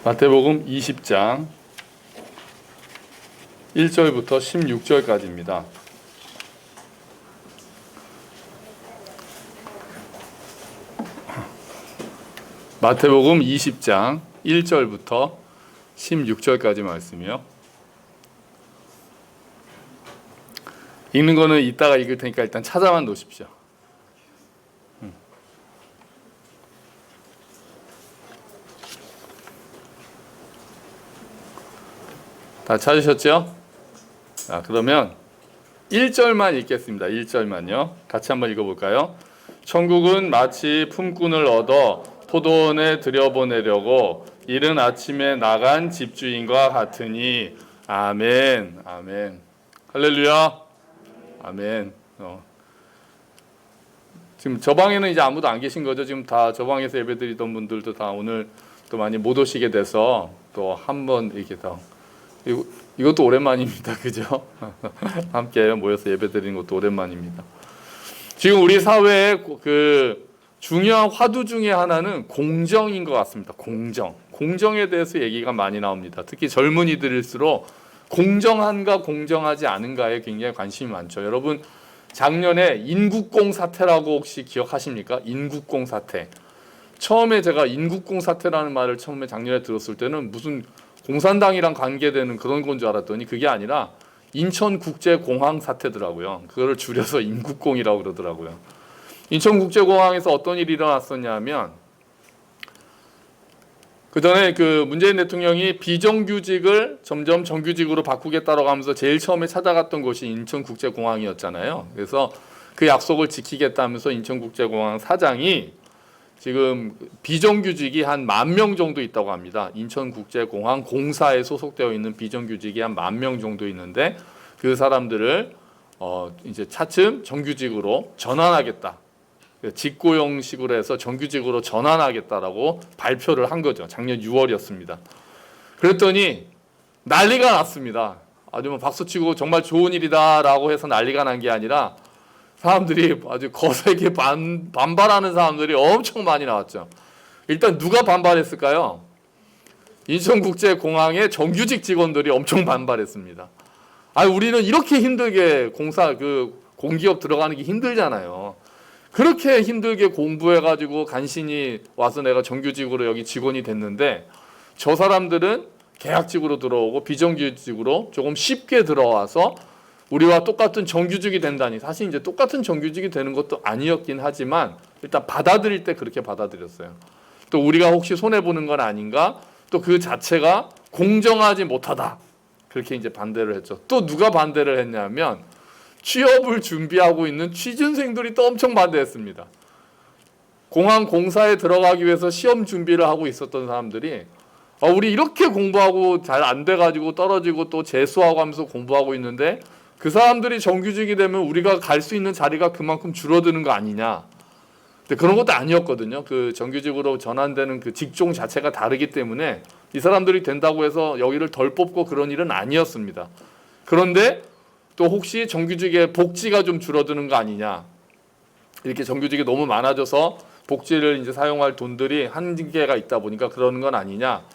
마태복음 20장 1절부터 16절까지입니다. 마태복음 20장 1절부터 16절까지 말씀이요. 읽는 거는 이따가 읽을 테니까 일단 찾아만 놓으십시오. 다 찾으셨죠? 자, 그러면 1절만 읽겠습니다. 1절만요. 같이 한번 읽어볼까요? 천국은 마치 품꾼을 얻어 포도원에 들여보내려고 이른 아침에 나간 집주인과 같으니. 아멘. 아멘. 할렐루야. 아멘. 지금 저 방에는 이제 아무도 안 계신 거죠? 지금 다 저 방에서 예배드리던 분들도 다 오늘 또 많이 못 오시게 돼서 또 한 번 이렇게 더 이것도 오랜만입니다. 그죠? 함께 모여서 예배드리는 것도 오랜만입니다. 지금 우리 사회의 그 중요한 화두 중에 하나는 공정인 것 같습니다. 공정에 대해서 얘기가 많이 나옵니다. 특히 젊은이들일수록 공정한가 공정하지 않은가에 굉장히 관심이 많죠. 여러분 작년에 인국공 사태라고 혹시 기억하십니까? 인국공 사태. 처음에 제가 인국공 사태라는 말을 처음에 작년에 들었을 때는 무슨 공산당이랑 관계되는 그런 건 줄 알았더니 그게 아니라 인천국제공항 사태더라고요. 그거를 줄여서 인국공이라고 그러더라고요. 인천국제공항에서 어떤 일이 일어났었냐면 그 전에 그 문재인 대통령이 비정규직을 점점 정규직으로 바꾸겠다고 하면서 제일 처음에 찾아갔던 곳이 인천국제공항이었잖아요. 그래서 그 약속을 지키겠다면서 인천국제공항 사장이 지금 비정규직이 한 10,000명 정도 있다고 합니다. 인천국제공항 공사에 소속되어 있는 비정규직이 한 10,000명 정도 있는데 그 사람들을 이제 차츰 정규직으로 전환하겠다. 직고용식으로 해서 정규직으로 전환하겠다라고 발표를 한 거죠. 작년 6월이었습니다. 그랬더니 난리가 났습니다. 아주 뭐 박수치고 정말 좋은 일이다라고 해서 난리가 난 게 아니라 사람들이 아주 거세게 반발하는 사람들이 엄청 많이 나왔죠. 일단 누가 반발했을까요? 인천국제공항의 정규직 직원들이 엄청 반발했습니다. 우리는 이렇게 힘들게 공기업 들어가는 게 힘들잖아요. 그렇게 힘들게 공부해가지고 간신히 와서 내가 정규직으로 여기 직원이 됐는데 저 사람들은 계약직으로 들어오고 비정규직으로 조금 쉽게 들어와서 우리와 똑같은 정규직이 된다니. 사실 이제 똑같은 정규직이 되는 것도 아니었긴 하지만 일단 받아들일 때 그렇게 받아들였어요. 또 우리가 혹시 손해보는 건 아닌가? 또 그 자체가 공정하지 못하다. 그렇게 이제 반대를 했죠. 또 누가 반대를 했냐면 취업을 준비하고 있는 취준생들이 또 엄청 반대했습니다. 공항 공사에 들어가기 위해서 시험 준비를 하고 있었던 사람들이 우리 이렇게 공부하고 잘 안 돼가지고 떨어지고 또 재수하고 하면서 공부하고 있는데 그 사람들이 정규직이 되면 우리가 갈 수 있는 자리가 그만큼 줄어드는 거 아니냐. 근데 그런 것도 아니었거든요. 그 정규직으로 전환되는 그 직종 자체가 다르기 때문에 이 사람들이 된다고 해서 여기를 덜 뽑고 그런 일은 아니었습니다. 그런데 또 혹시 정규직의 복지가 좀 줄어드는 거 아니냐. 이렇게 정규직이 너무 많아져서 복지를 이제 사용할 돈들이 한계가 있다 보니까 그러는 건 아니냐.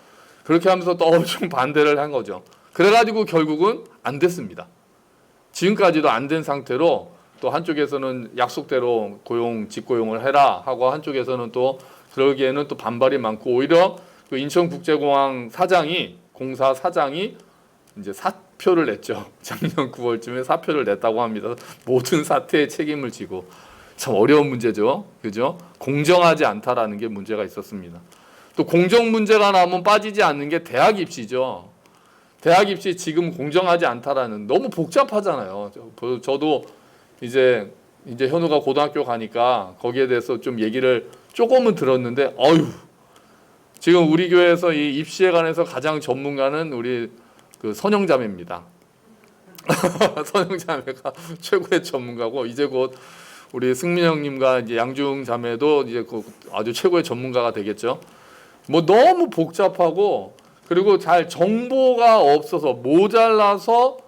그렇게 하면서 또 엄청 반대를 한 거죠. 그래가지고 결국은 안 됐습니다. 지금까지도 안 된 상태로 또 한쪽에서는 약속대로 직고용을 해라 하고 한쪽에서는 또 그러기에는 또 반발이 많고 오히려 그 인천국제공항 공사 사장이 이제 사표를 냈죠. 작년 9월쯤에 사표를 냈다고 합니다. 모든 사태에 책임을 지고. 참 어려운 문제죠. 그죠? 공정하지 않다라는 게 문제가 있었습니다. 또 공정 문제가 나오면 빠지지 않는 게 대학 입시죠. 대학 입시 지금 공정하지 않다라는 너무 복잡하잖아요. 저도 이제 현우가 고등학교 가니까 거기에 대해서 좀 얘기를 조금은 들었는데 지금 우리 교회에서 이 입시에 관해서 가장 전문가는 우리 그 선영자매입니다. 선영자매가 최고의 전문가고 이제 곧 우리 승민 형님과 이제 양중 자매도 이제 아주 최고의 전문가가 되겠죠. 뭐 너무 복잡하고 그리고 잘 정보가 없어서 모자라서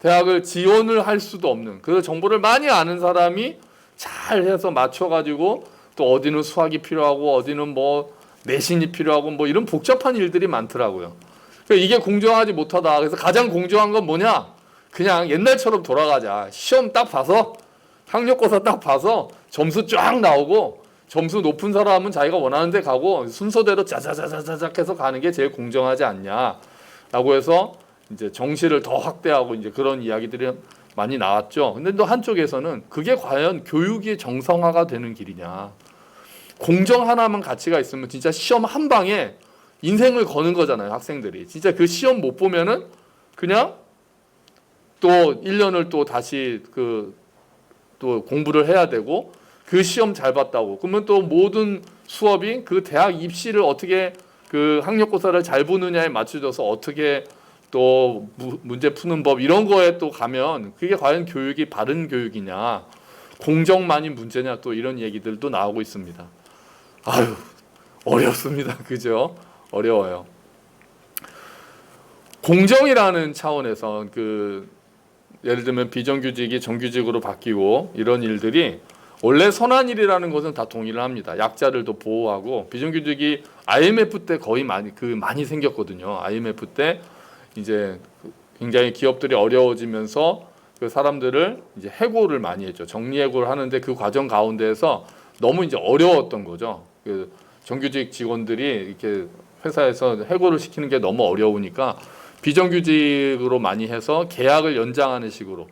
대학을 지원을 할 수도 없는 그 정보를 많이 아는 사람이 잘 해서 맞춰가지고 또 어디는 수학이 필요하고 어디는 뭐 내신이 필요하고 뭐 이런 복잡한 일들이 많더라고요. 그러니까 이게 공정하지 못하다. 그래서 가장 공정한 건 뭐냐? 그냥 옛날처럼 돌아가자. 시험 딱 봐서 학력고사 딱 봐서 점수 쫙 나오고 점수 높은 사람은 자기가 원하는 데 가고 순서대로 짜자자자자작 해서 가는 게 제일 공정하지 않냐라고 해서 이제 정시를 더 확대하고 이제 그런 이야기들이 많이 나왔죠. 근데 또 한쪽에서는 그게 과연 교육이 정상화가 되는 길이냐. 공정 하나만 가치가 있으면 진짜 시험 한 방에 인생을 거는 거잖아요, 학생들이. 진짜 그 시험 못 보면은 그냥 또 1년을 또 다시 또 공부를 해야 되고 그 시험 잘 봤다고. 그러면 또 모든 수업이 그 대학 입시를 어떻게 그 학력고사를 잘 보느냐에 맞춰져서 어떻게 또 문제 푸는 법 이런 거에 또 가면 그게 과연 교육이 바른 교육이냐, 공정만이 문제냐 또 이런 얘기들도 나오고 있습니다. 아유, 어렵습니다. 그죠? 어려워요. 공정이라는 차원에서 예를 들면 비정규직이 정규직으로 바뀌고 이런 일들이 원래 선한 일이라는 것은 다 동의를 합니다. 약자들도 보호하고 비정규직이 IMF 때 거의 많이 생겼거든요. IMF 때 이제 굉장히 기업들이 어려워지면서 그 사람들을 이제 해고를 많이 했죠. 정리해고를 하는데 그 과정 가운데에서 너무 이제 어려웠던 거죠. 그 정규직 직원들이 이렇게 회사에서 해고를 시키는 게 너무 어려우니까 비정규직으로 많이 해서 계약을 연장하는 식으로.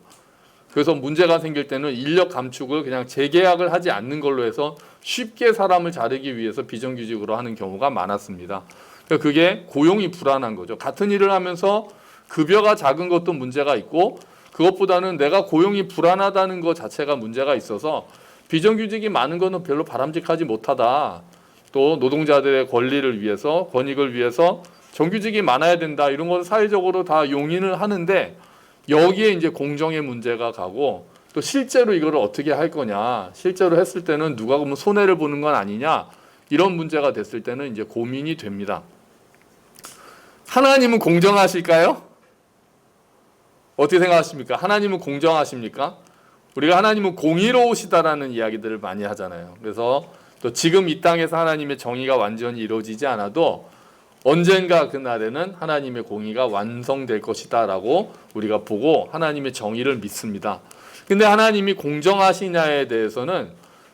그래서 문제가 생길 때는 인력 감축을 그냥 재계약을 하지 않는 걸로 해서 쉽게 사람을 자르기 위해서 비정규직으로 하는 경우가 많았습니다. 그러니까 그게 고용이 불안한 거죠. 같은 일을 하면서 급여가 작은 것도 문제가 있고 그것보다는 내가 고용이 불안하다는 것 자체가 문제가 있어서 비정규직이 많은 것은 별로 바람직하지 못하다. 또 노동자들의 권리를 위해서, 권익을 위해서 정규직이 많아야 된다. 이런 건 사회적으로 다 용인을 하는데 여기에 이제 공정의 문제가 가고 또 실제로 이거를 어떻게 할 거냐. 실제로 했을 때는 누가 그러면 손해를 보는 건 아니냐. 이런 문제가 됐을 때는 이제 고민이 됩니다. 하나님은 공정하실까요? 어떻게 생각하십니까? 하나님은 공정하십니까? 우리가 하나님은 공의로우시다라는 이야기들을 많이 하잖아요. 그래서 또 지금 이 땅에서 하나님의 정의가 완전히 이루어지지 않아도 언젠가 그날에는 하나님의 공의가 완성될 것이다라고 우리가 보고 하나님의 정의를 믿습니다. 근데 하나님이 공정하시냐에 대해서는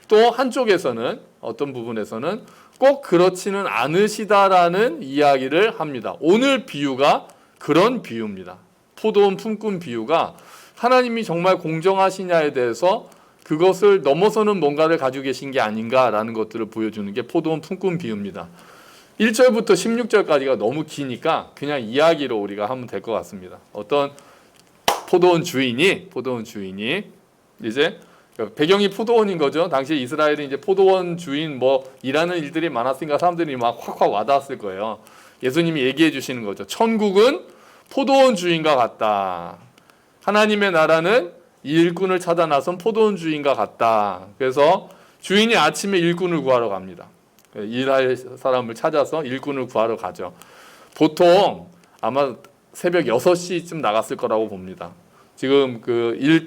또 한쪽에서는 어떤 부분에서는 꼭 그렇지는 않으시다라는 이야기를 합니다. 오늘 비유가 그런 비유입니다. 포도원 품꾼 비유가 하나님이 정말 공정하시냐에 대해서 그것을 넘어서는 뭔가를 가지고 계신 게 아닌가라는 것들을 보여주는 게 포도원 품꾼 비유입니다. 1절부터 16절까지가 너무 기니까 그냥 이야기로 우리가 하면 될 것 같습니다. 어떤 포도원 주인이 이제 배경이 포도원인 거죠. 당시 이스라엘은 이제 포도원 주인 뭐 일하는 일들이 많았으니까 사람들이 막 확확 와닿았을 거예요. 예수님이 얘기해 주시는 거죠. 천국은 포도원 주인과 같다. 하나님의 나라는 일꾼을 찾아 나선 포도원 주인과 같다. 그래서 주인이 아침에 일꾼을 구하러 갑니다. 일할 사람을 찾아서 일꾼을 구하러 가죠. 보통 아마 새벽 6시쯤 나갔을 거라고 봅니다. 지금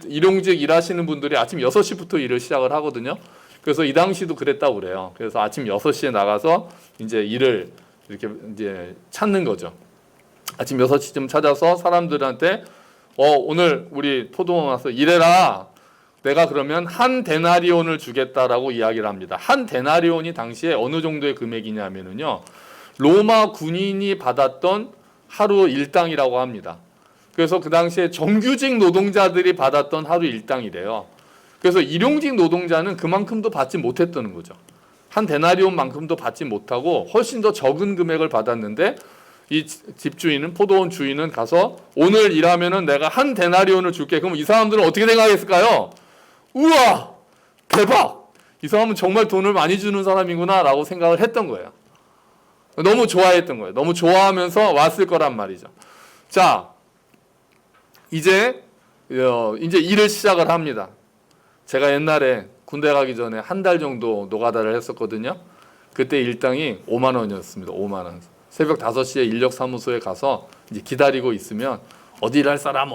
일용직 일하시는 분들이 아침 6시부터 일을 시작을 하거든요. 그래서 이 당시도 그랬다고 그래요. 그래서 아침 6시에 나가서 이제 일을 이렇게 이제 찾는 거죠. 아침 6시쯤 찾아서 사람들한테 오늘 우리 포도원 와서 일해라. 내가 그러면 한 데나리온을 주겠다라고 이야기를 합니다. 한 데나리온이 당시에 어느 정도의 금액이냐면요. 로마 군인이 받았던 하루 일당이라고 합니다. 그래서 그 당시에 정규직 노동자들이 받았던 하루 일당이래요. 그래서 일용직 노동자는 그만큼도 받지 못했다는 거죠. 한 데나리온만큼도 받지 못하고 훨씬 더 적은 금액을 받았는데 이 집주인은 포도원 주인은 가서 오늘 일하면은 내가 한 데나리온을 줄게. 그럼 이 사람들은 어떻게 생각했을까요? 우와 대박! 이 사람은 정말 돈을 많이 주는 사람이구나 라고 생각을 했던 거예요. 너무 좋아했던 거예요. 너무 좋아하면서 왔을 거란 말이죠. 자, 이제 일을 시작을 합니다. 제가 옛날에 군대 가기 전에 한 달 정도 노가다를 했었거든요. 그때 일당이 5만 원이었습니다. 5만 원. 새벽 5시에 인력사무소에 가서 이제 기다리고 있으면 어디 일할 사람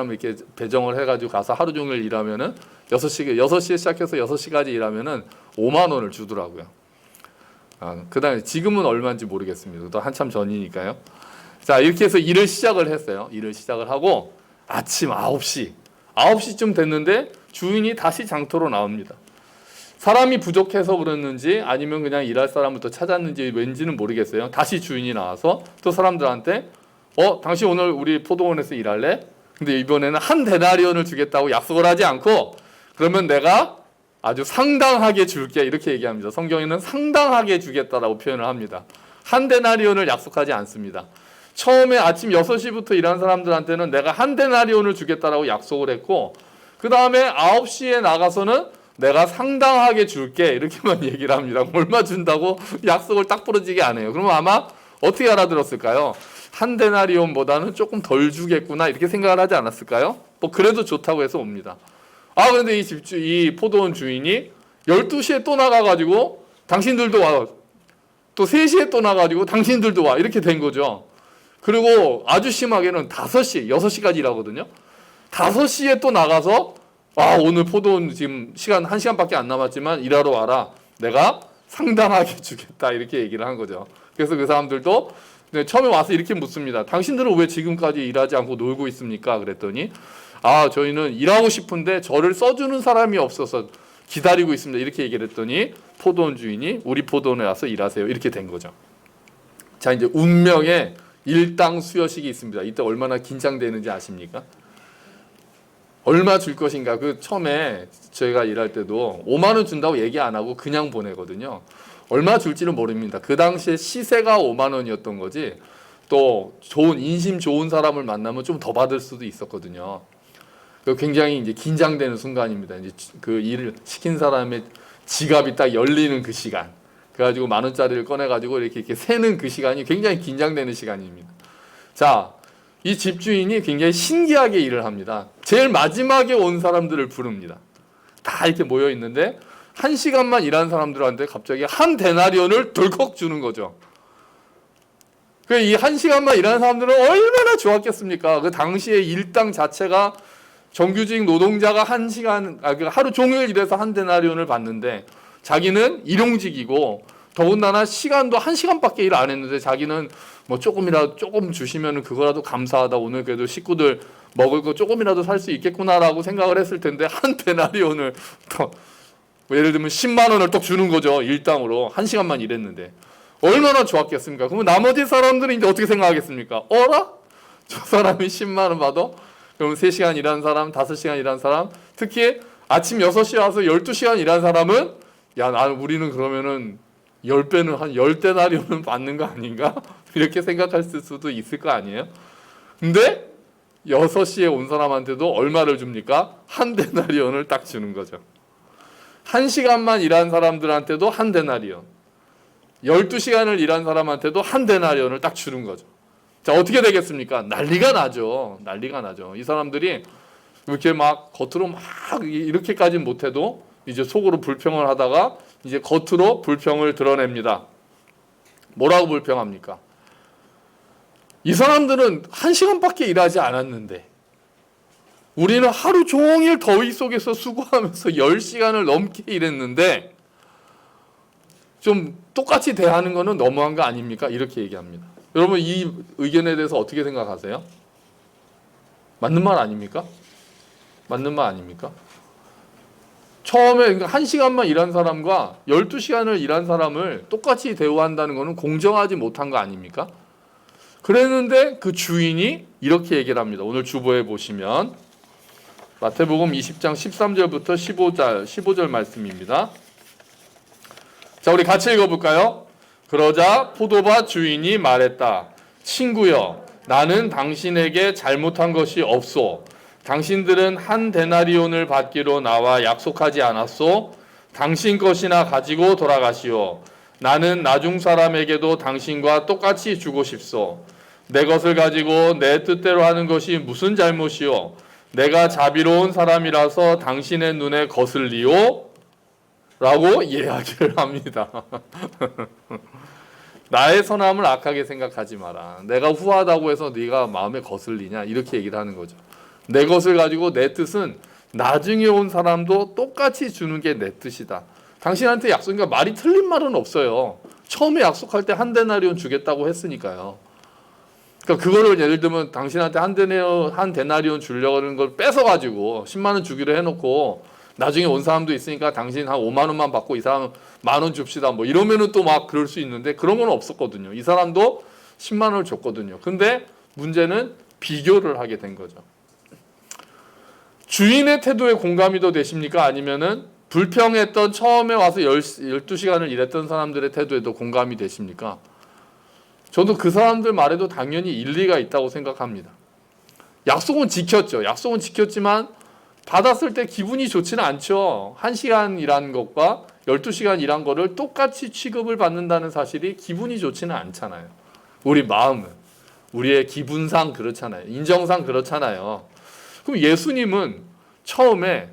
이렇게 배정을 해가지고 가서 하루 종일 일하면은 6시에 시작해서 6시까지 일하면은 5만 원을 주더라고요. 그다음에 지금은 얼마인지 모르겠습니다. 또 한참 전이니까요. 자, 이렇게 해서 일을 시작을 했어요. 일을 시작을 하고 아침 9시쯤 됐는데 주인이 다시 장터로 나옵니다. 사람이 부족해서 그랬는지 아니면 그냥 일할 사람을 또 찾았는지 왠지는 모르겠어요. 다시 주인이 나와서 또 사람들한테 당신 오늘 우리 포도원에서 일할래? 근데 이번에는 한 데나리온을 주겠다고 약속을 하지 않고 그러면 내가 아주 상당하게 줄게 이렇게 얘기합니다. 성경에는 상당하게 주겠다라고 표현을 합니다. 한 데나리온을 약속하지 않습니다. 처음에 아침 6시부터 일한 사람들한테는 내가 한 데나리온을 주겠다라고 약속을 했고 그 다음에 9시에 나가서는 내가 상당하게 줄게 이렇게만 얘기를 합니다. 얼마 준다고 약속을 딱 부러지게 안 해요. 그러면 아마 어떻게 알아들었을까요? 한 데나리온보다는 조금 덜 주겠구나 이렇게 생각을 하지 않았을까요? 뭐 그래도 좋다고 해서 옵니다. 그런데 이 포도원 주인이 12시에 또 나가가지고 당신들도 와. 또 3시에 또 나가가지고 당신들도 와. 이렇게 된 거죠. 그리고 아주 심하게는 5시, 6시까지 일하거든요. 5시에 또 나가서 오늘 포도원 지금 시간 1시간밖에 안 남았지만 일하러 와라. 내가 상당하게 주겠다. 이렇게 얘기를 한 거죠. 그래서 그 사람들도 처음에 와서 이렇게 묻습니다. 당신들은 왜 지금까지 일하지 않고 놀고 있습니까? 그랬더니 저희는 일하고 싶은데 저를 써주는 사람이 없어서 기다리고 있습니다. 이렇게 얘기를 했더니 포도원 주인이 우리 포도원에 와서 일하세요. 이렇게 된 거죠. 자, 이제 운명의 일당 수여식이 있습니다. 이때 얼마나 긴장되는지 아십니까? 얼마 줄 것인가? 처음에 저희가 일할 때도 5만 원 준다고 얘기 안 하고 그냥 보내거든요. 얼마 줄지는 모릅니다. 그 당시에 시세가 5만 원이었던 거지. 또 인심 좋은 사람을 만나면 좀 더 받을 수도 있었거든요. 굉장히 이제 긴장되는 순간입니다. 이제 그 일을 시킨 사람의 지갑이 딱 열리는 그 시간. 그래가지고 10,000원짜리를 꺼내가지고 이렇게 세는 그 시간이 굉장히 긴장되는 시간입니다. 자, 이 집주인이 굉장히 신기하게 일을 합니다. 제일 마지막에 온 사람들을 부릅니다. 다 이렇게 모여 있는데 1시간만 일한 사람들한테 갑자기 한 데나리온을 덜컥 주는 거죠. 이 1시간만 일하는 사람들은 얼마나 좋았겠습니까? 그 당시에 일당 자체가 정규직 노동자가 1시간, 하루 종일 일해서 한 데나리온을 받는데 자기는 일용직이고 더군다나 시간도 1시간밖에 일 안 했는데 자기는 뭐 조금 주시면 그거라도 감사하다. 오늘 그래도 식구들 먹을 거 조금이라도 살 수 있겠구나라고 생각을 했을 텐데 한 데나리온을 예를 들면 10만 원을 딱 주는 거죠. 일당으로 1시간만 일했는데 얼마나 좋았겠습니까? 그러면 나머지 사람들은 이제 어떻게 생각하겠습니까? 저 사람이 10만 원 받아? 그럼 3시간 일한 사람, 5시간 일한 사람, 특히 아침 6시에 와서 12시간 일한 사람은 우리는 그러면은 10배는 한 10데나리온은 받는 거 아닌가? 이렇게 생각할 수도 있을 거 아니에요? 근데 6시에 온 사람한테도 얼마를 줍니까? 한 데나리온을 딱 주는 거죠. 1시간만 일한 사람들한테도 한 데나리온, 12시간을 일한 사람한테도 한 데나리온을 딱 주는 거죠. 자, 어떻게 되겠습니까? 난리가 나죠. 이 사람들이 이렇게 막 겉으로 막 이렇게까지는 못해도 이제 속으로 불평을 하다가 이제 겉으로 불평을 드러냅니다. 뭐라고 불평합니까? 이 사람들은 1시간밖에 일하지 않았는데 우리는 하루 종일 더위 속에서 수고하면서 10시간을 넘게 일했는데 좀 똑같이 대하는 거는 너무한 거 아닙니까? 이렇게 얘기합니다. 여러분 이 의견에 대해서 어떻게 생각하세요? 맞는 말 아닙니까? 처음에 1시간만 일한 사람과 12시간을 일한 사람을 똑같이 대우한다는 것은 공정하지 못한 거 아닙니까? 그랬는데 그 주인이 이렇게 얘기를 합니다. 오늘 주보에 보시면 마태복음 20장 13절부터 15절 말씀입니다. 자, 우리 같이 읽어볼까요? 그러자 포도밭 주인이 말했다. 친구여, 나는 당신에게 잘못한 것이 없소. 당신들은 한 데나리온을 받기로 나와 약속하지 않았소? 당신 것이나 가지고 돌아가시오. 나는 나중 사람에게도 당신과 똑같이 주고 싶소. 내 것을 가지고 내 뜻대로 하는 것이 무슨 잘못이오? 내가 자비로운 사람이라서 당신의 눈에 거슬리오? 라고 이야기를 합니다. 나의 선함을 악하게 생각하지 마라. 내가 후하다고 해서 네가 마음에 거슬리냐? 이렇게 얘기를 하는 거죠. 내 것을 가지고 내 뜻은 나중에 온 사람도 똑같이 주는 게 내 뜻이다. 당신한테 약속이니까 말이 틀린 말은 없어요. 처음에 약속할 때 한 데나리온 주겠다고 했으니까요. 그러니까 그거를 예를 들면 당신한테 한 데나리온 주려고 하는 걸 뺏어가지고 10만 원 주기로 해놓고 나중에 온 사람도 있으니까 당신 한 5만 원만 받고 이 사람 10,000원 줍시다 뭐 이러면은 또 막 그럴 수 있는데 그런 건 없었거든요. 이 사람도 10만 원을 줬거든요. 근데 문제는 비교를 하게 된 거죠. 주인의 태도에 공감이 더 되십니까? 아니면은 불평했던 처음에 와서 12시간을 일했던 사람들의 태도에도 공감이 되십니까? 저도 그 사람들 말에도 당연히 일리가 있다고 생각합니다. 약속은 지켰죠. 약속은 지켰지만 받았을 때 기분이 좋지는 않죠. 1시간 일한 것과 12시간 일한 거를 똑같이 취급을 받는다는 사실이 기분이 좋지는 않잖아요. 우리 마음은. 우리의 기분상 그렇잖아요. 인정상 그렇잖아요. 그럼 예수님은 처음에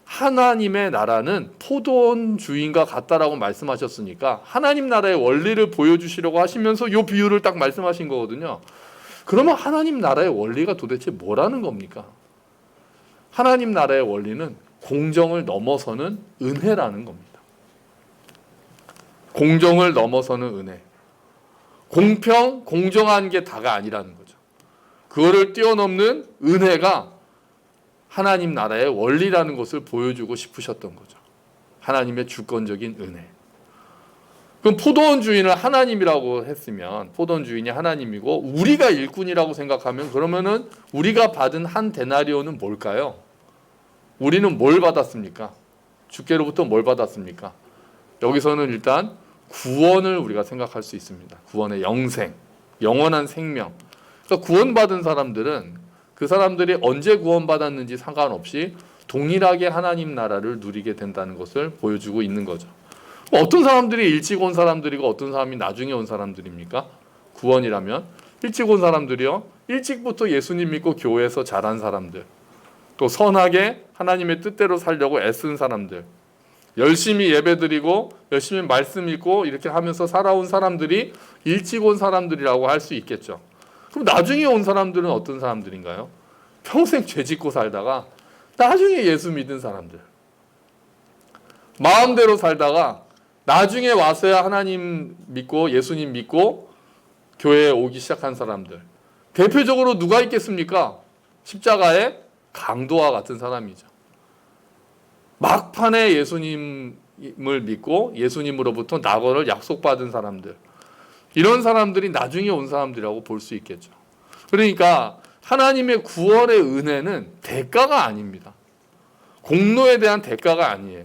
하나님의 나라는 포도원 주인과 같다라고 말씀하셨으니까 하나님 나라의 원리를 보여주시려고 하시면서 이 비유를 딱 말씀하신 거거든요. 그러면 하나님 나라의 원리가 도대체 뭐라는 겁니까? 하나님 나라의 원리는 공정을 넘어서는 은혜라는 겁니다. 공정을 넘어서는 은혜. 공평, 공정한 게 다가 아니라는 거죠. 그거를 뛰어넘는 은혜가 하나님 나라의 원리라는 것을 보여주고 싶으셨던 거죠. 하나님의 주권적인 은혜. 그럼 포도원 주인을 하나님이라고 했으면 포도원 주인이 하나님이고 우리가 일꾼이라고 생각하면 그러면은 우리가 받은 한 데나리온은 뭘까요? 우리는 뭘 받았습니까? 주께로부터 뭘 받았습니까? 여기서는 일단 구원을 우리가 생각할 수 있습니다. 구원의 영생, 영원한 생명. 그러니까 구원받은 사람들은 그 사람들이 언제 구원받았는지 상관없이 동일하게 하나님 나라를 누리게 된다는 것을 보여주고 있는 거죠. 어떤 사람들이 일찍 온 사람들이고 어떤 사람이 나중에 온 사람들입니까? 구원이라면 일찍 온 사람들이요. 일찍부터 예수님 믿고 교회에서 자란 사람들. 또 선하게 하나님의 뜻대로 살려고 애쓴 사람들. 열심히 예배드리고 열심히 말씀 읽고 이렇게 하면서 살아온 사람들이 일찍 온 사람들이라고 할 수 있겠죠. 그럼 나중에 온 사람들은 어떤 사람들인가요? 평생 죄 짓고 살다가 나중에 예수 믿은 사람들. 마음대로 살다가 나중에 와서야 하나님 믿고 예수님 믿고 교회에 오기 시작한 사람들. 대표적으로 누가 있겠습니까? 십자가의 강도와 같은 사람이죠. 막판에 예수님을 믿고 예수님으로부터 낙원을 약속받은 사람들. 이런 사람들이 나중에 온 사람들이라고 볼 수 있겠죠. 그러니까 하나님의 구원의 은혜는 대가가 아닙니다. 공로에 대한 대가가 아니에요.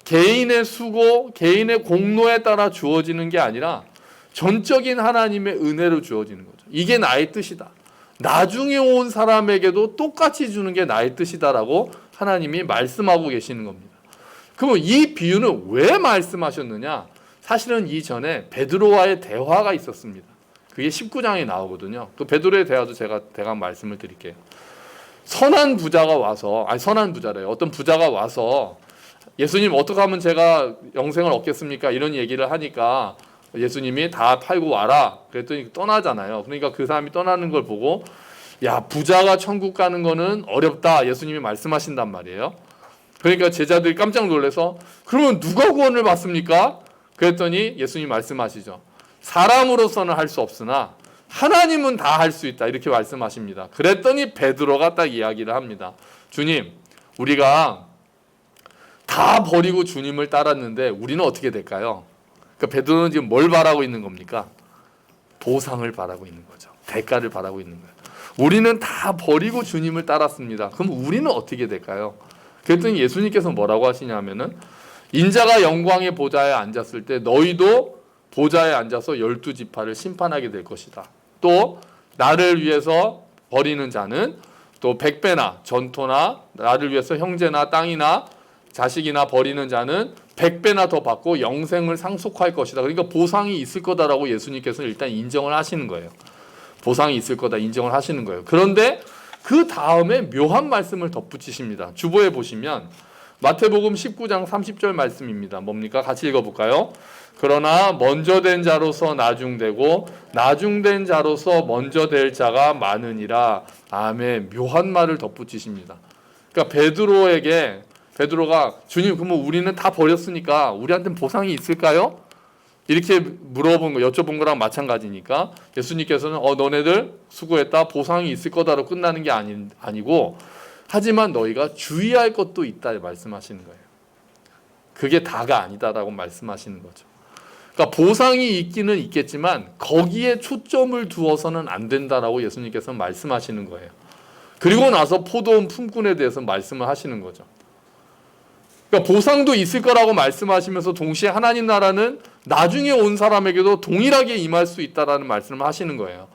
개인의 수고, 개인의 공로에 따라 주어지는 게 아니라 전적인 하나님의 은혜로 주어지는 거죠. 이게 나의 뜻이다. 나중에 온 사람에게도 똑같이 주는 게 나의 뜻이다라고 하나님이 말씀하고 계시는 겁니다. 그럼 이 비유는 왜 말씀하셨느냐? 사실은 이전에 베드로와의 대화가 있었습니다. 그게 19장에 나오거든요. 그 베드로의 대화도 제가 대강 말씀을 드릴게요. 선한 부자가 와서, 선한 부자래요. 어떤 부자가 와서 예수님 어떻게 하면 제가 영생을 얻겠습니까? 이런 얘기를 하니까 예수님이 다 팔고 와라. 그랬더니 떠나잖아요. 그러니까 그 사람이 떠나는 걸 보고 야, 부자가 천국 가는 거는 어렵다. 예수님이 말씀하신단 말이에요. 그러니까 제자들이 깜짝 놀라서 그러면 누가 구원을 받습니까? 그랬더니 예수님이 말씀하시죠. 사람으로서는 할 수 없으나 하나님은 다 할 수 있다. 이렇게 말씀하십니다. 그랬더니 베드로가 딱 이야기를 합니다. 주님, 우리가 다 버리고 주님을 따랐는데 우리는 어떻게 될까요? 그러니까 베드로는 지금 뭘 바라고 있는 겁니까? 보상을 바라고 있는 거죠. 대가를 바라고 있는 거예요. 우리는 다 버리고 주님을 따랐습니다. 그럼 우리는 어떻게 될까요? 그랬더니 예수님께서 뭐라고 하시냐면은 인자가 영광의 보좌에 앉았을 때 너희도 보좌에 앉아서 12지파를 심판하게 될 것이다. 또 나를 위해서 버리는 자는 또 100배나 전토나 나를 위해서 형제나 땅이나 자식이나 버리는 자는 100배나 더 받고 영생을 상속할 것이다. 그러니까 보상이 있을 거다라고 예수님께서 일단 인정을 하시는 거예요. 보상이 있을 거다 인정을 하시는 거예요. 그런데 그 다음에 묘한 말씀을 덧붙이십니다. 주보에 보시면 마태복음 19장 30절 말씀입니다. 뭡니까? 같이 읽어볼까요? 그러나 먼저 된 자로서 나중되고 나중된 자로서 먼저 될 자가 많으니라. 아멘. 묘한 말을 덧붙이십니다. 그러니까 베드로가 주님 그러면 우리는 다 버렸으니까 우리한테는 보상이 있을까요? 이렇게 여쭤본 거랑 마찬가지니까 예수님께서는 너네들 수고했다, 보상이 있을 거다로 끝나는 게 아니고, 하지만 너희가 주의할 것도 있다 말씀하시는 거예요. 그게 다가 아니다라고 말씀하시는 거죠. 그러니까 보상이 있기는 있겠지만 거기에 초점을 두어서는 안 된다라고 예수님께서 말씀하시는 거예요. 그리고 나서 포도원 품꾼에 대해서 말씀을 하시는 거죠. 그러니까 보상도 있을 거라고 말씀하시면서 동시에 하나님 나라는 나중에 온 사람에게도 동일하게 임할 수 있다라는 말씀을 하시는 거예요.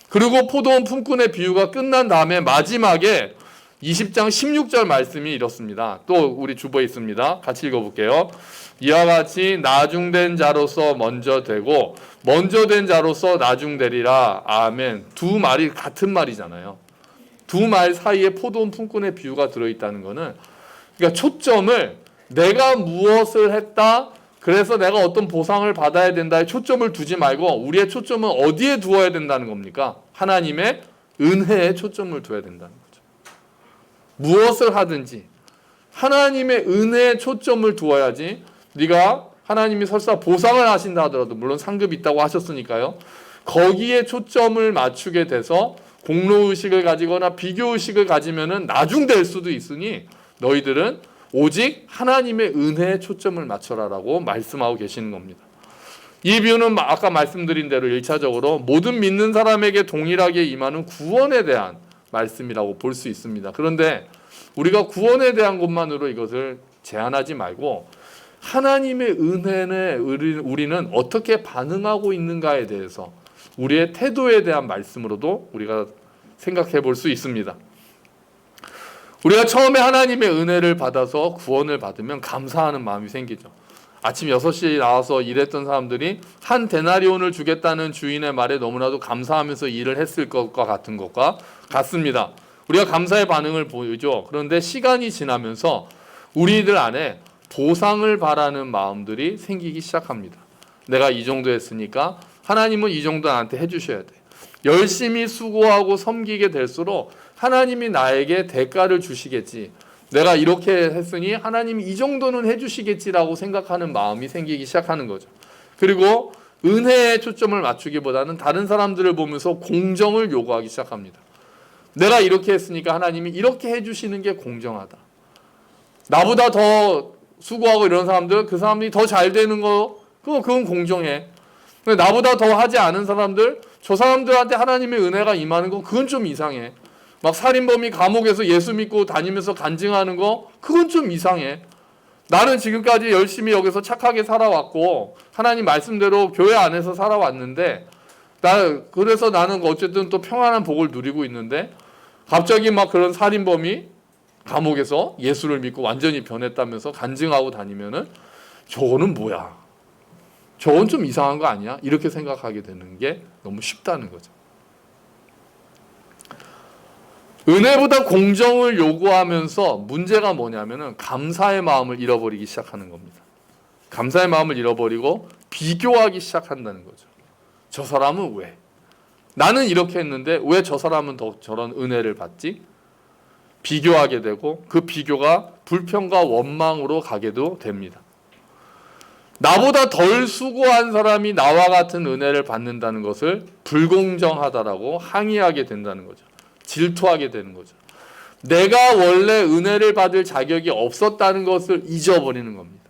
그리고 포도원 품꾼의 비유가 끝난 다음에 마지막에 20장 16절 말씀이 이렇습니다. 또 우리 주보에 있습니다. 같이 읽어볼게요. 이와 같이 나중된 자로서 먼저 되고 먼저 된 자로서 나중되리라. 아멘. 두 말이 같은 말이잖아요. 두 말 사이에 포도원 품꾼의 비유가 들어있다는 거는, 그러니까 초점을 내가 무엇을 했다, 그래서 내가 어떤 보상을 받아야 된다에 초점을 두지 말고 우리의 초점은 어디에 두어야 된다는 겁니까? 하나님의 은혜에 초점을 두어야 된다는 거죠. 무엇을 하든지 하나님의 은혜에 초점을 두어야지, 네가 하나님이 설사 보상을 하신다 하더라도, 물론 상급이 있다고 하셨으니까요, 거기에 초점을 맞추게 돼서 공로의식을 가지거나 비교의식을 가지면은 나중될 수도 있으니 너희들은 오직 하나님의 은혜에 초점을 맞춰라라고 말씀하고 계시는 겁니다. 이 비유는 아까 말씀드린 대로 1차적으로 모든 믿는 사람에게 동일하게 임하는 구원에 대한 말씀이라고 볼 수 있습니다. 그런데 우리가 구원에 대한 것만으로 이것을 제한하지 말고 하나님의 은혜에 우리는 어떻게 반응하고 있는가에 대해서 우리의 태도에 대한 말씀으로도 우리가 생각해 볼 수 있습니다. 우리가 처음에 하나님의 은혜를 받아서 구원을 받으면 감사하는 마음이 생기죠. 아침 6시에 나와서 일했던 사람들이 한 데나리온을 주겠다는 주인의 말에 너무나도 감사하면서 일을 했을 것과 같은 것과 같습니다. 우리가 감사의 반응을 보이죠. 그런데 시간이 지나면서 우리들 안에 보상을 바라는 마음들이 생기기 시작합니다. 내가 이 정도 했으니까 하나님은 이 정도 나한테 해주셔야 돼. 열심히 수고하고 섬기게 될수록 하나님이 나에게 대가를 주시겠지. 내가 이렇게 했으니 하나님이 이 정도는 해주시겠지라고 생각하는 마음이 생기기 시작하는 거죠. 그리고 은혜에 초점을 맞추기보다는 다른 사람들을 보면서 공정을 요구하기 시작합니다. 내가 이렇게 했으니까 하나님이 이렇게 해주시는 게 공정하다. 나보다 더 수고하고 이런 사람들, 그 사람들이 더 잘 되는 거, 그건 공정해. 나보다 더 하지 않은 사람들, 저 사람들한테 하나님의 은혜가 임하는 거, 그건 좀 이상해. 막 살인범이 감옥에서 예수 믿고 다니면서 간증하는 거, 그건 좀 이상해. 나는 지금까지 열심히 여기서 착하게 살아왔고 하나님 말씀대로 교회 안에서 살아왔는데, 그래서 나는 어쨌든 또 평안한 복을 누리고 있는데 갑자기 막 그런 살인범이 감옥에서 예수를 믿고 완전히 변했다면서 간증하고 다니면은 저거는 뭐야? 저건 좀 이상한 거 아니야? 이렇게 생각하게 되는 게 너무 쉽다는 거죠. 은혜보다 공정을 요구하면서 문제가 뭐냐면은 감사의 마음을 잃어버리기 시작하는 겁니다. 감사의 마음을 잃어버리고 비교하기 시작한다는 거죠. 저 사람은 왜? 나는 이렇게 했는데 왜 저 사람은 더 저런 은혜를 받지? 비교하게 되고 그 비교가 불평과 원망으로 가게도 됩니다. 나보다 덜 수고한 사람이 나와 같은 은혜를 받는다는 것을 불공정하다라고 항의하게 된다는 거죠. 질투하게 되는 거죠. 내가 원래 은혜를 받을 자격이 없었다는 것을 잊어버리는 겁니다.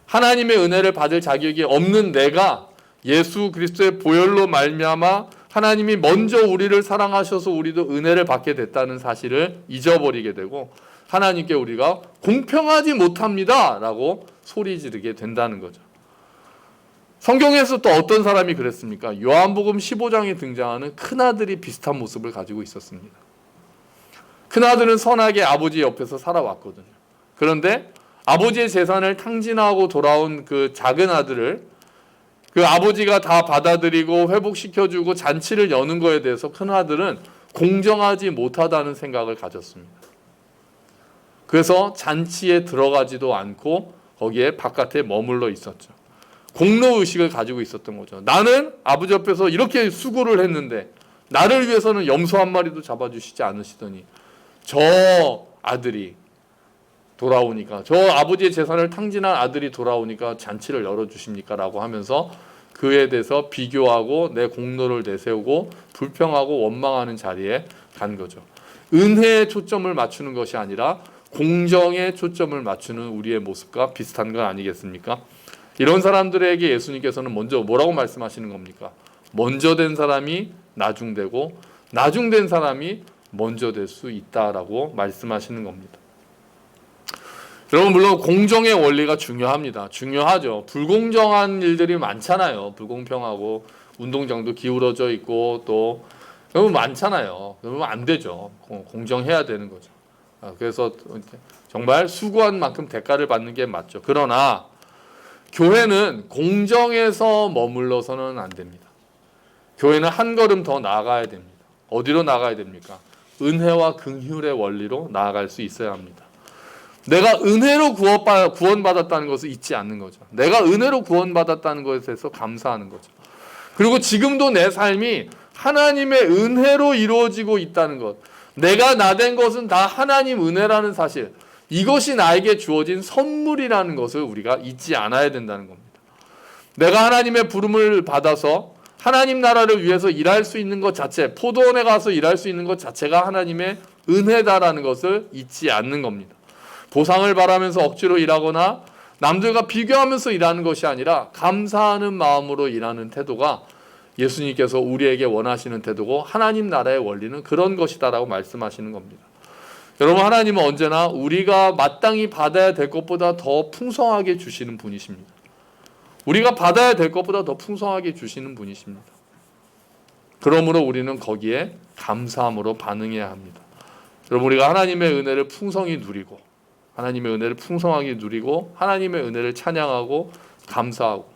하나님의 은혜를 받을 자격이 없는 내가 예수 그리스도의 보혈로 말미암아 하나님이 먼저 우리를 사랑하셔서 우리도 은혜를 받게 됐다는 사실을 잊어버리게 되고 하나님께 우리가 공평하지 못합니다 라고 소리 지르게 된다는 거죠. 성경에서 또 어떤 사람이 그랬습니까? 요한복음 15장에 등장하는 큰아들이 비슷한 모습을 가지고 있었습니다. 큰아들은 선하게 아버지 옆에서 살아왔거든요. 그런데 아버지의 재산을 탕진하고 돌아온 그 작은 아들을 그 아버지가 다 받아들이고 회복시켜주고 잔치를 여는 거에 대해서 큰아들은 공정하지 못하다는 생각을 가졌습니다. 그래서 잔치에 들어가지도 않고 거기에 바깥에 머물러 있었죠. 공로의식을 가지고 있었던 거죠. 나는 아버지 옆에서 이렇게 수고를 했는데 나를 위해서는 염소 한 마리도 잡아주시지 않으시더니 저 아들이 돌아오니까 저 아버지의 재산을 탕진한 아들이 돌아오니까 잔치를 열어주십니까? 라고 하면서 그에 대해서 비교하고 내 공로를 내세우고 불평하고 원망하는 자리에 간 거죠. 은혜에 초점을 맞추는 것이 아니라 공정에 초점을 맞추는 우리의 모습과 비슷한 건 아니겠습니까? 이런 사람들에게 예수님께서는 먼저 뭐라고 말씀하시는 겁니까? 먼저 된 사람이 나중되고 나중된 사람이 먼저 될 수 있다라고 말씀하시는 겁니다. 여러분, 물론 공정의 원리가 중요합니다. 중요하죠. 불공정한 일들이 많잖아요. 불공평하고 운동장도 기울어져 있고 또 너무 많잖아요. 그러면 안 되죠. 공정해야 되는 거죠. 그래서 정말 수고한 만큼 대가를 받는 게 맞죠. 그러나 교회는 공정에서 머물러서는 안 됩니다. 교회는 한 걸음 더 나아가야 됩니다. 어디로 나아가야 됩니까? 은혜와 긍휼의 원리로 나아갈 수 있어야 합니다. 내가 은혜로 구원받았다는 것을 잊지 않는 거죠. 내가 은혜로 구원받았다는 것에 대해서 감사하는 거죠. 그리고 지금도 내 삶이 하나님의 은혜로 이루어지고 있다는 것, 내가 나된 것은 다 하나님 은혜라는 사실, 이것이 나에게 주어진 선물이라는 것을 우리가 잊지 않아야 된다는 겁니다. 내가 하나님의 부름을 받아서 하나님 나라를 위해서 일할 수 있는 것 자체, 포도원에 가서 일할 수 있는 것 자체가 하나님의 은혜다라는 것을 잊지 않는 겁니다. 보상을 바라면서 억지로 일하거나 남들과 비교하면서 일하는 것이 아니라 감사하는 마음으로 일하는 태도가 예수님께서 우리에게 원하시는 태도고 하나님 나라의 원리는 그런 것이다라고 말씀하시는 겁니다. 여러분, 하나님은 언제나 우리가 마땅히 받아야 될 것보다 더 풍성하게 주시는 분이십니다. 우리가 받아야 될 것보다 더 풍성하게 주시는 분이십니다. 그러므로 우리는 거기에 감사함으로 반응해야 합니다. 여러분, 우리가 하나님의 은혜를 풍성히 누리고 하나님의 은혜를 풍성하게 누리고 하나님의 은혜를 찬양하고 감사하고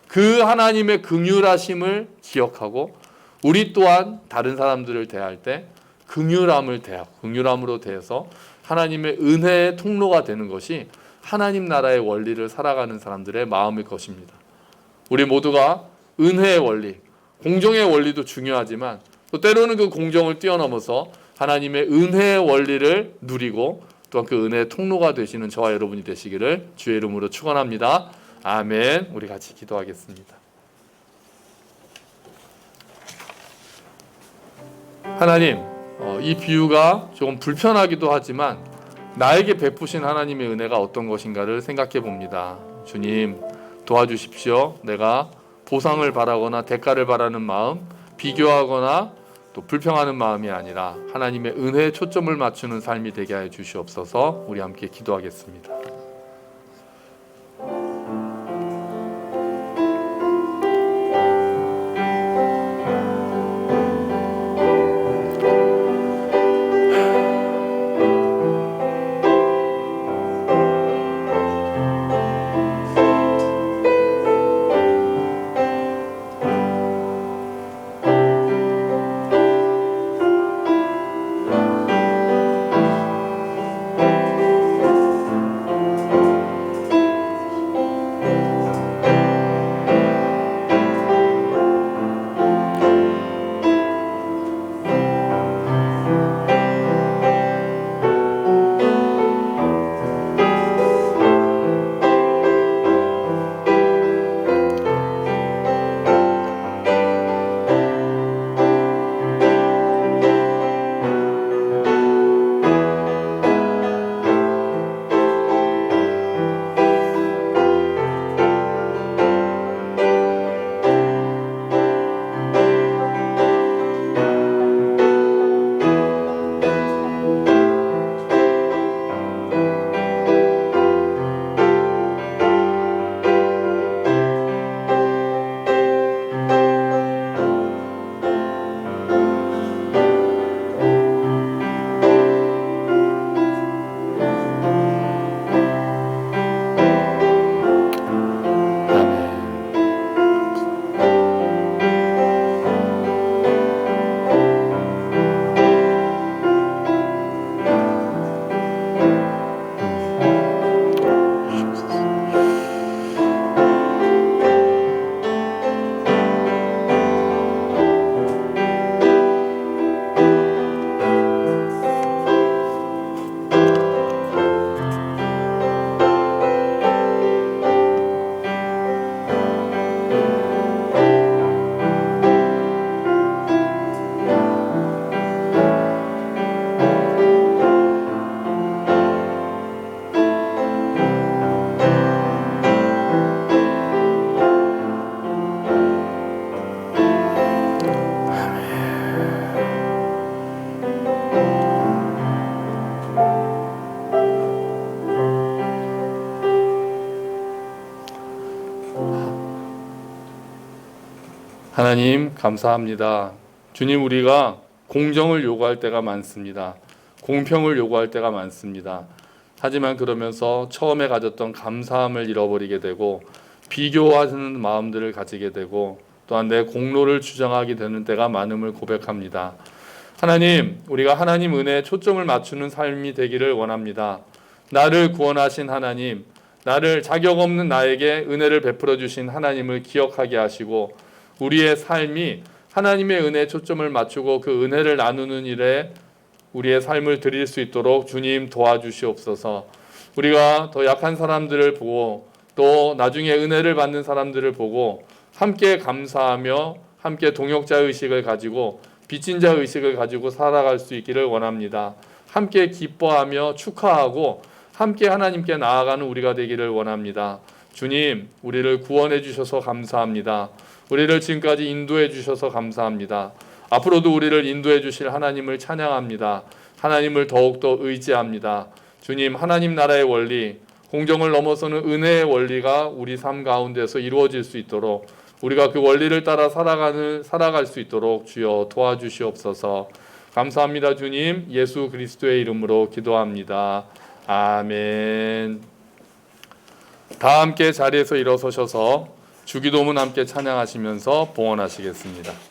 그 하나님의 긍휼하심을 기억하고 우리 또한 다른 사람들을 대할 때 긍휼함으로 대해서 하나님의 은혜의 통로가 되는 것이 하나님 나라의 원리를 살아가는 사람들의 마음일 것입니다. 우리 모두가 은혜의 원리, 공정의 원리도 중요하지만 또 때로는 그 공정을 뛰어넘어서 하나님의 은혜의 원리를 누리고 또한 그 은혜의 통로가 되시는 저와 여러분이 되시기를 주의 이름으로 축원합니다. 아멘. 우리 같이 기도하겠습니다. 하나님, 이 비유가 조금 불편하기도 하지만 나에게 베푸신 하나님의 은혜가 어떤 것인가를 생각해 봅니다. 주님, 도와주십시오. 내가 보상을 바라거나 대가를 바라는 마음, 비교하거나 또 불평하는 마음이 아니라 하나님의 은혜에 초점을 맞추는 삶이 되게 하여 주시옵소서. 우리 함께 기도하겠습니다. 하나님 감사합니다. 주님, 우리가 공정을 요구할 때가 많습니다. 공평을 요구할 때가 많습니다. 하지만 그러면서 처음에 가졌던 감사함을 잃어버리게 되고 비교하는 마음들을 가지게 되고 또한 내 공로를 주장하게 되는 때가 많음을 고백합니다. 하나님, 우리가 하나님 은혜에 초점을 맞추는 삶이 되기를 원합니다. 나를 구원하신 하나님, 나를 자격 없는 나에게 은혜를 베풀어 주신 하나님을 기억하게 하시고 우리의 삶이 하나님의 은혜에 초점을 맞추고 그 은혜를 나누는 일에 우리의 삶을 드릴 수 있도록 주님 도와주시옵소서. 우리가 더 약한 사람들을 보고 또 나중에 은혜를 받는 사람들을 보고 함께 감사하며 함께 동역자 의식을 가지고 빚진 자 의식을 가지고 살아갈 수 있기를 원합니다. 함께 기뻐하며 축하하고 함께 하나님께 나아가는 우리가 되기를 원합니다. 주님, 우리를 구원해 주셔서 감사합니다. 우리를 지금까지 인도해 주셔서 감사합니다. 앞으로도 우리를 인도해 주실 하나님을 찬양합니다. 하나님을 더욱더 의지합니다. 주님, 하나님 나라의 원리, 공정을 넘어서는 은혜의 원리가 우리 삶 가운데서 이루어질 수 있도록 우리가 그 원리를 따라 살아갈 수 있도록 주여 도와주시옵소서. 감사합니다. 주님, 예수 그리스도의 이름으로 기도합니다. 아멘. 다 함께 자리에서 일어서셔서 주기도문 함께 찬양하시면서 봉헌하시겠습니다.